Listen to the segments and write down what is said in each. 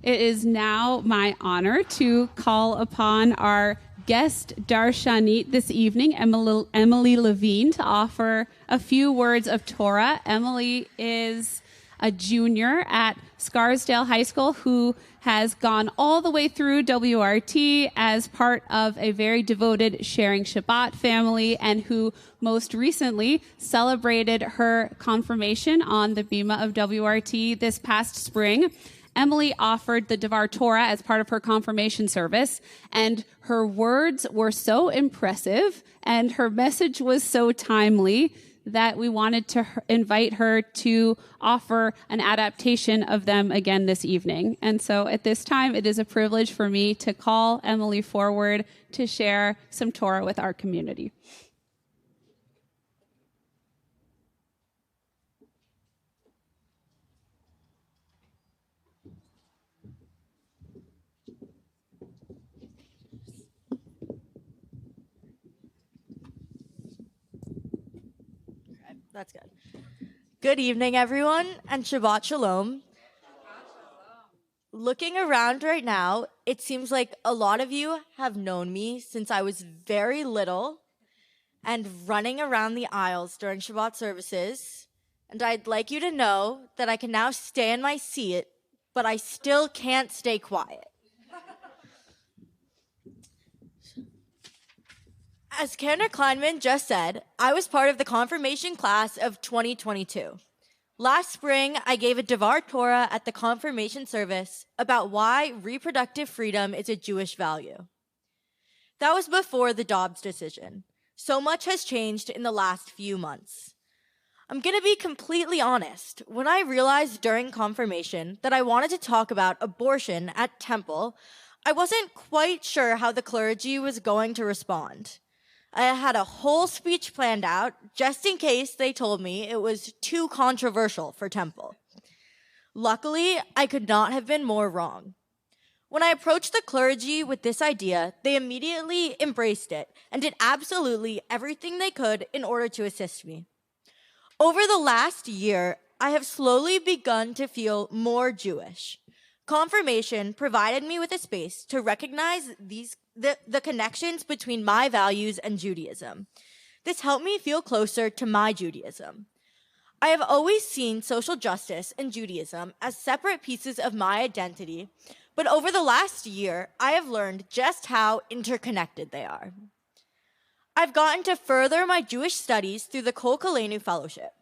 It is now my honor to call upon our guest darshanit this evening, Emily Levine, to offer a few words of Torah. Emily is a junior at Scarsdale High School who has gone all the way through WRT as part of a very devoted Sharing Shabbat family, and who most recently celebrated her confirmation on the Bima of WRT this past spring. Emily offered the Devar Torah as part of her confirmation service, and her words were so impressive and her message was so timely that we wanted to invite her to offer an adaptation of them again this evening. And so at this time, it is a privilege for me to call Emily forward to share some Torah with our community. That's good. Good evening, everyone, and Shabbat Shalom. Looking around right now, it seems like a lot of you have known me since I was very little and running around the aisles during Shabbat services. And I'd like you to know that I can now stay in my seat, but I still can't stay quiet. As Karen Kleinman just said, I was part of the confirmation class of 2022. Last spring, I gave a Devar Torah at the confirmation service about why reproductive freedom is a Jewish value. That was before the Dobbs decision. So much has changed in the last few months. I'm going to be completely honest. When I realized during confirmation that I wanted to talk about abortion at Temple, I wasn't quite sure how the clergy was going to respond. I had a whole speech planned out just in case they told me it was too controversial for Temple. Luckily, I could not have been more wrong. When I approached the clergy with this idea, they immediately embraced it and did absolutely everything they could in order to assist me. Over the last year, I have slowly begun to feel more Jewish. Confirmation provided me with a space to recognize the connections between my values and Judaism. This helped me feel closer to my Judaism. I have always seen social justice and Judaism as separate pieces of my identity, but over the last year, I have learned just how interconnected they are. I've gotten to further my Jewish studies through the Kol Kolenu Fellowship.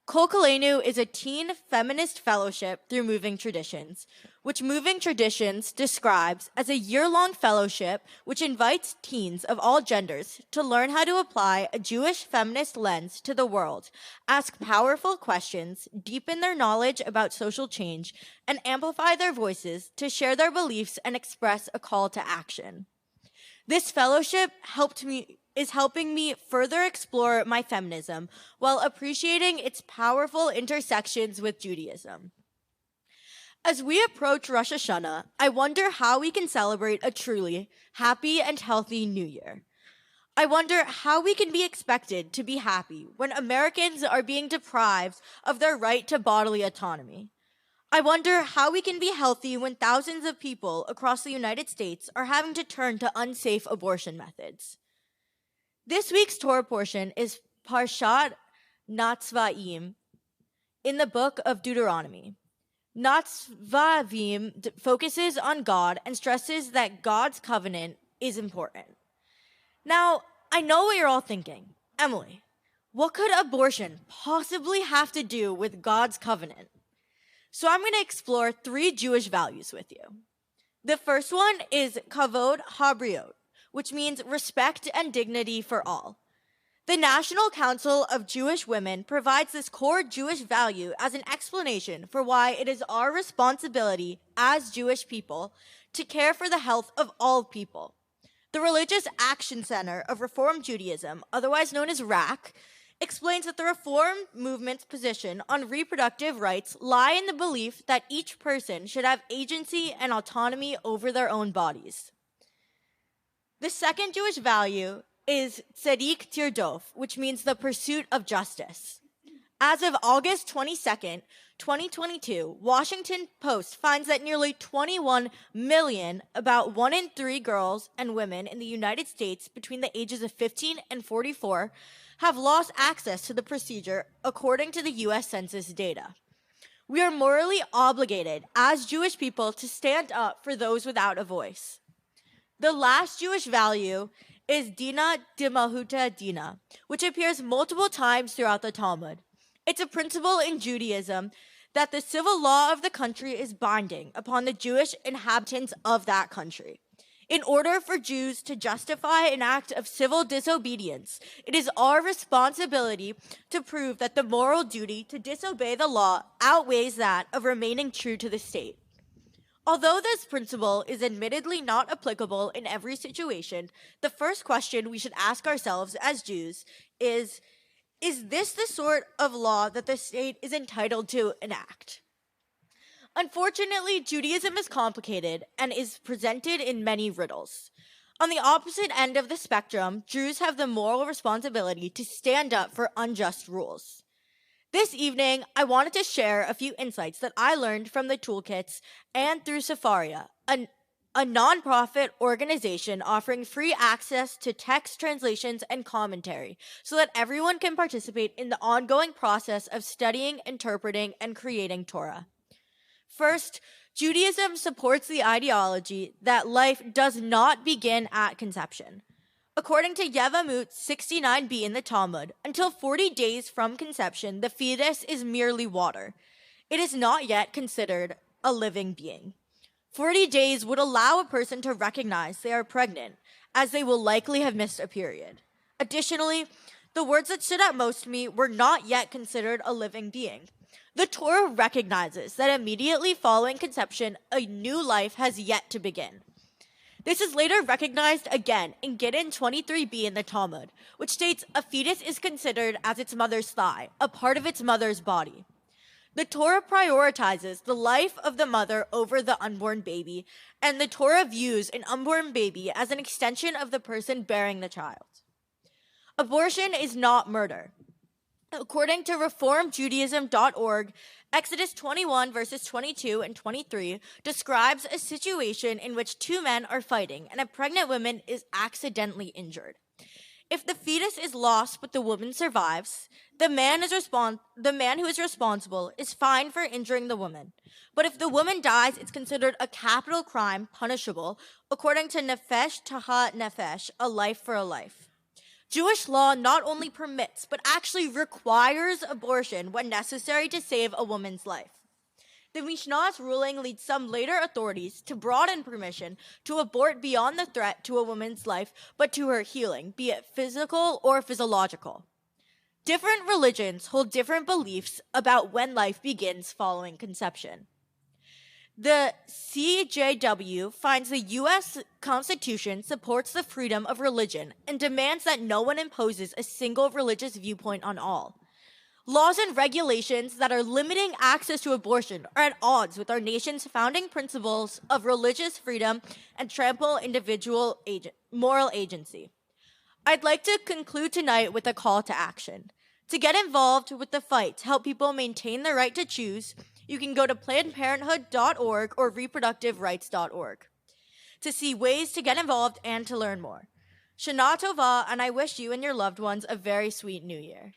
Kol Kolenu is a teen feminist fellowship through Moving Traditions, which Moving Traditions describes as a year-long fellowship which invites teens of all genders to learn how to apply a Jewish feminist lens to the world, ask powerful questions, deepen their knowledge about social change, and amplify their voices to share their beliefs and express a call to action. This fellowship is helping me further explore my feminism while appreciating its powerful intersections with Judaism. As we approach Rosh Hashanah, I wonder how we can celebrate a truly happy and healthy New Year. I wonder how we can be expected to be happy when Americans are being deprived of their right to bodily autonomy. I wonder how we can be healthy when thousands of people across the United States are having to turn to unsafe abortion methods. This week's Torah portion is Parashat Nitzavim in the book of Deuteronomy. Nitzavim focuses on God and stresses that God's covenant is important. Now, I know what you're all thinking. Emily, what could abortion possibly have to do with God's covenant? So I'm going to explore 3 Jewish values with you. The first one is Kavod HaBriot, which means respect and dignity for all. The National Council of Jewish Women provides this core Jewish value as an explanation for why it is our responsibility as Jewish people to care for the health of all people. The Religious Action Center of Reform Judaism, otherwise known as RAC, explains that the Reform movement's position on reproductive rights lie in the belief that each person should have agency and autonomy over their own bodies. The second Jewish value is Tzedek Tirdof, which means the pursuit of justice. As of August 22nd, 2022, Washington Post finds that nearly 21 million, about 1 in 3 girls and women in the United States between the ages of 15 and 44 have lost access to the procedure, according to the U.S. Census data. We are morally obligated as Jewish people to stand up for those without a voice. The last Jewish value is Dina Dimahuta Dina, which appears multiple times throughout the Talmud. It's a principle in Judaism that the civil law of the country is binding upon the Jewish inhabitants of that country. In order for Jews to justify an act of civil disobedience, it is our responsibility to prove that the moral duty to disobey the law outweighs that of remaining true to the state. Although this principle is admittedly not applicable in every situation, the first question we should ask ourselves as Jews is this the sort of law that the state is entitled to enact? Unfortunately, Judaism is complicated and is presented in many riddles. On the opposite end of the spectrum, Jews have the moral responsibility to stand up for unjust rules. This evening, I wanted to share a few insights that I learned from the toolkits and through Sefaria, a nonprofit organization offering free access to text translations and commentary so that everyone can participate in the ongoing process of studying, interpreting, and creating Torah. First, Judaism supports the ideology that life does not begin at conception. According to Yevamot 69b in the Talmud, until 40 days from conception, the fetus is merely water. It is not yet considered a living being. 40 days would allow a person to recognize they are pregnant, as they will likely have missed a period. Additionally, the words that stood out most to me were not yet considered a living being. The Torah recognizes that immediately following conception, a new life has yet to begin. This is later recognized again in Gittin 23b in the Talmud, which states a fetus is considered as its mother's thigh, a part of its mother's body. The Torah prioritizes the life of the mother over the unborn baby, and the Torah views an unborn baby as an extension of the person bearing the child. Abortion is not murder. According to reformjudaism.org, Exodus 21 verses 22 and 23 describes a situation in which 2 men are fighting and a pregnant woman is accidentally injured. If the fetus is lost but the woman survives, the man who is responsible is fined for injuring the woman. But if the woman dies, it's considered a capital crime punishable according to nefesh taha nefesh, a life for a life. Jewish law not only permits, but actually requires abortion when necessary to save a woman's life. The Mishnah's ruling leads some later authorities to broaden permission to abort beyond the threat to a woman's life, but to her healing, be it physical or physiological. Different religions hold different beliefs about when life begins following conception. The CJW finds the U.S. Constitution supports the freedom of religion and demands that no one imposes a single religious viewpoint on all. Laws and regulations that are limiting access to abortion are at odds with our nation's founding principles of religious freedom and trample individual moral agency. I'd like to conclude tonight with a call to action. To get involved with the fight to help people maintain the right to choose, you can go to PlannedParenthood.org or ReproductiveRights.org to see ways to get involved and to learn more. Shana Tova, and I wish you and your loved ones a very sweet new year.